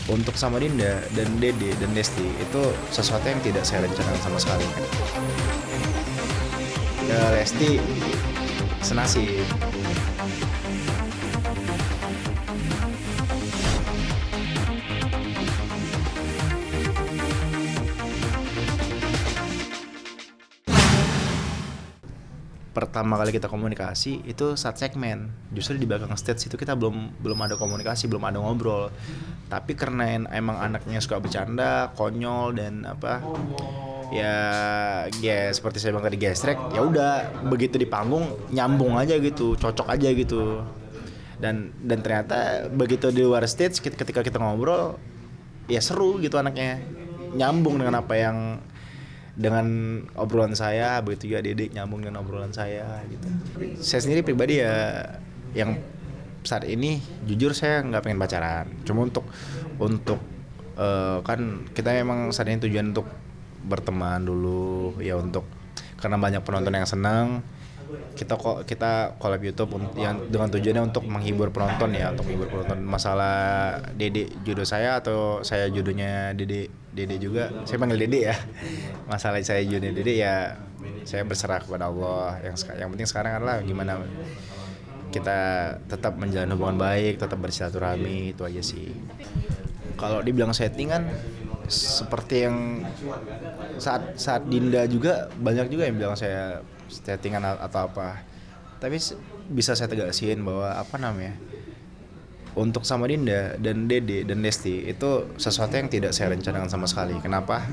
Untuk sama Dinda dan Dede dan Lesti itu sesuatu yang tidak saya rencanakan sama sekali. Lesti senasib. Pertama kali kita komunikasi itu saat segmen, justru di belakang stage itu kita belum ada komunikasi, belum ada ngobrol. Tapi karena emang anaknya suka bercanda, konyol dan apa ya, ya seperti saya bilang tadi gestrek, ya udah begitu di panggung nyambung aja gitu, cocok aja gitu. Dan ternyata begitu di luar stage ketika kita ngobrol ya seru gitu, anaknya nyambung dengan apa yang dengan obrolan saya, begitu juga Dedek nyambung dengan obrolan saya gitu. Saya sendiri pribadi ya, yang saat ini jujur saya nggak pengen pacaran, cuma untuk kan kita memang saat ini tujuan untuk berteman dulu ya, untuk karena banyak penonton yang senang, kita collab YouTube yang dengan tujuannya untuk menghibur penonton ya, untuk menghibur penonton. Masalah Dede jodoh saya atau saya jodohnya Dede juga, saya panggil Dede ya. Masalah saya jodohnya Dede ya, saya berserah kepada Allah. Yang penting sekarang adalah gimana kita tetap menjalin hubungan baik, tetap bersilaturahmi, itu aja sih. Kalau dibilang settingan, seperti yang saat Dinda juga banyak juga yang bilang saya settingan atau apa. Tapi bisa saya tegasin bahwa apa namanya, untuk sama Dinda dan Dede dan Lesti itu sesuatu yang tidak saya rencanakan sama sekali. Kenapa?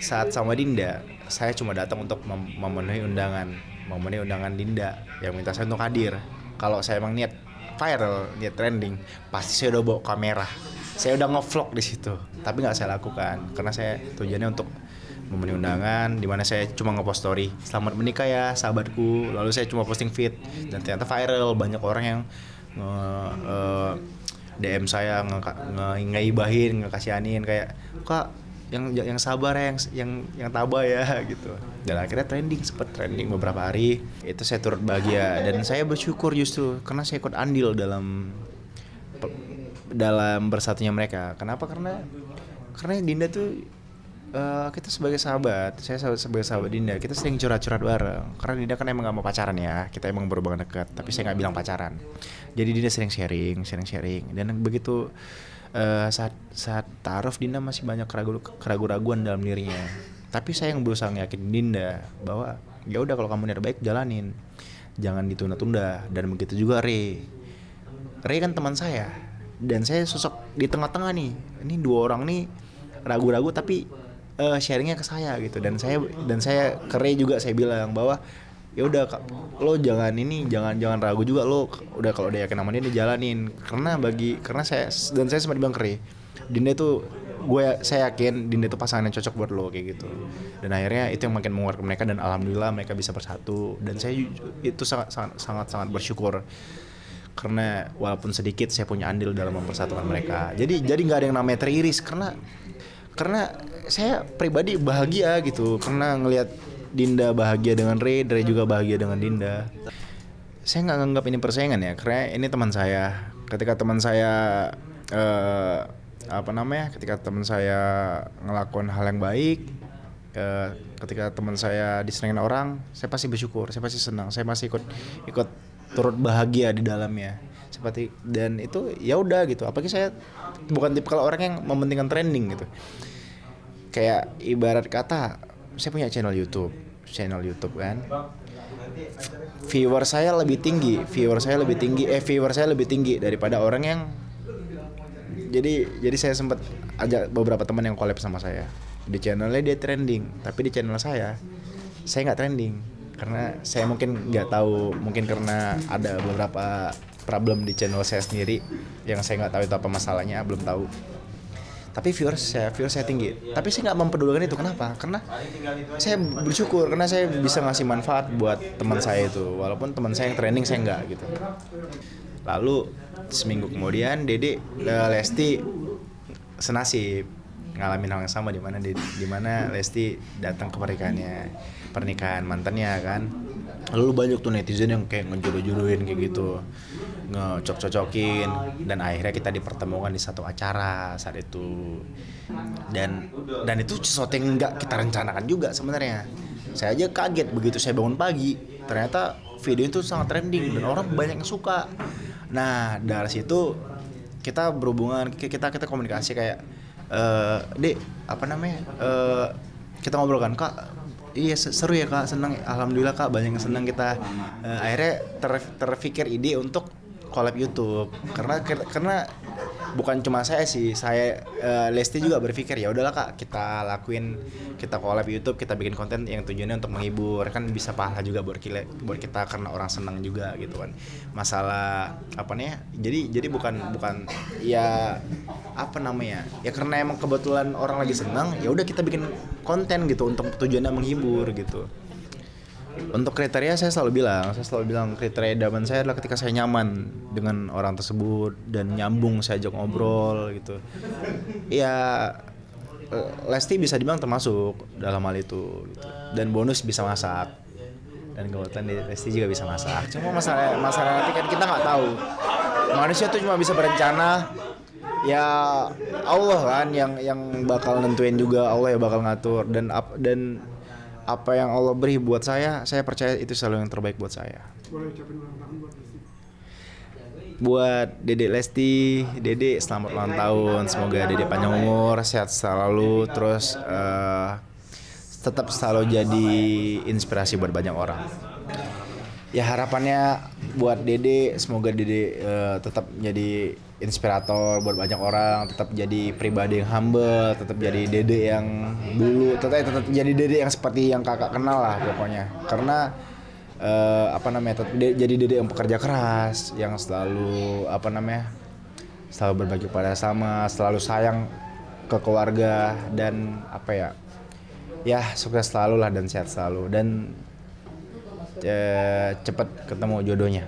Saat sama Dinda, saya cuma datang untuk memenuhi undangan Dinda yang minta saya untuk hadir. Kalau saya emang niat viral, niat trending, pasti saya udah bawa kamera, saya udah ngevlog di situ. Tapi nggak saya lakukan karena saya tujuannya untuk memenuhi undangan, di mana saya cuma ngepost story selamat menikah ya sahabatku, lalu saya cuma posting feed dan ternyata viral. Banyak orang yang DM saya ngeibahin, ngekasihanin kayak, kak yang sabar ya, yang tabah ya gitu. Dan akhirnya sempat trending beberapa hari. Itu saya turut bahagia dan saya bersyukur justru karena saya ikut andil dalam bersatunya mereka. Kenapa? Karena Dinda tuh kita sebagai sahabat, saya sebagai sahabat Dinda, kita sering curhat-curhat bareng. Karena Dinda kan emang gak mau pacaran ya, kita emang berhubungan dekat, tapi saya gak bilang pacaran. Jadi Dinda sering sharing. Dan begitu saat taruh, Dinda masih banyak keraguan dalam dirinya. Tapi saya yang berusaha yakin Dinda bahwa ya udah, kalau kamu niat baik jalanin, jangan ditunda-tunda. Dan begitu juga Ray kan teman saya, dan saya sosok di tengah-tengah nih. Ini dua orang nih ragu-ragu tapi sharingnya ke saya gitu. Dan saya ke Ray juga saya bilang bahwa ya udah, lo jangan ragu juga, lo udah kalau udah yakin sama dia jalanin. Karena saya sempat bilang ke Ray, Dinda tuh saya yakin Dinda itu pasangan yang cocok buat lo kayak gitu. Dan akhirnya itu yang makin menguatkan mereka, dan alhamdulillah mereka bisa bersatu. Dan saya itu sangat bersyukur karena walaupun sedikit saya punya andil dalam mempersatukan mereka. Jadi nggak ada yang namanya teriris, karena saya pribadi bahagia gitu karena ngelihat Dinda bahagia dengan Ray juga bahagia dengan Dinda. Saya nggak nganggap ini persaingan ya, karena ini teman saya. Ketika teman saya ketika teman saya ngelakuin hal yang baik, ketika teman saya disenengin orang, saya pasti bersyukur, saya pasti senang, saya pasti ikut turut bahagia di dalamnya. Seperti, dan itu ya udah gitu. Apalagi saya bukan tipe kalau orang yang mementingkan trending gitu. Kayak ibarat kata saya punya channel YouTube kan. Viewer saya lebih tinggi daripada orang yang jadi saya sempat ajak beberapa teman yang collab sama saya. Di channelnya dia trending, tapi di channel saya nggak trending. Karena saya mungkin nggak tahu, mungkin karena ada beberapa problem di channel saya sendiri yang saya nggak tahu itu apa masalahnya, belum tahu. Tapi viewer saya tinggi, tapi saya nggak mempedulikan itu. Kenapa? Karena saya bersyukur karena saya bisa ngasih manfaat buat teman saya itu, walaupun teman saya yang trending saya nggak gitu. Lalu seminggu kemudian Lesti senasib ngalamin hal yang sama, di mana Lesti datang ke pernikahan mantannya kan. Lalu banyak tuh netizen yang kayak ngejodoh-jodohin kayak gitu. ngecocok-cocokin, dan akhirnya kita dipertemukan di satu acara saat itu. Dan itu sesuatu yang nggak kita rencanakan juga sebenarnya. Saya aja kaget begitu saya bangun pagi, ternyata video itu sangat trending dan orang banyak yang suka. Nah dari situ kita berhubungan, kita komunikasi kayak, Dek, apa namanya, kita ngobrol kan, Kak, iya seru ya Kak, senang, alhamdulillah Kak, banyak yang senang kita. Akhirnya terpikir ide untuk collab YouTube, karena bukan cuma saya sih, Lesti juga berpikir ya udahlah Kak, kita lakuin, kita collab YouTube, kita bikin konten yang tujuannya untuk menghibur, kan bisa pahala juga buat kita karena orang senang juga gitu kan. Masalah apa nih ya, jadi bukan ya apa namanya ya, karena emang kebetulan orang lagi senang, ya udah kita bikin konten gitu untuk tujuannya menghibur gitu. Untuk kriteria saya selalu bilang kriteria idaman saya adalah ketika saya nyaman dengan orang tersebut dan nyambung, saya ajak ngobrol gitu. Ya Lesti bisa dibilang termasuk dalam hal itu gitu. Dan bonus bisa masak. Dan kebetulan Lesti juga bisa masak. Cuma masalah nanti kan kita nggak tahu. Manusia tuh cuma bisa berencana. Ya Allah kan yang bakal nentuin juga, Allah yang bakal ngatur, dan apa yang Allah beri buat saya percaya itu selalu yang terbaik buat saya. Boleh ucapin ulang tahun buat Lesti? Buat Dedek Lesti, Dedek selamat ulang tahun, semoga Dedek panjang umur, sehat selalu, terus tetap selalu jadi inspirasi buat banyak orang. Ya harapannya buat Dede, semoga Dede tetap jadi inspirator buat banyak orang, tetap jadi pribadi yang humble, tetap jadi Dede yang dulu, tetap jadi Dede yang seperti yang kakak kenal lah pokoknya. Karena tetap jadi Dede yang pekerja keras, yang selalu selalu berbagi pada sama, selalu sayang ke keluarga, dan ya sukses selalu lah dan sehat selalu, dan cepat ketemu jodohnya.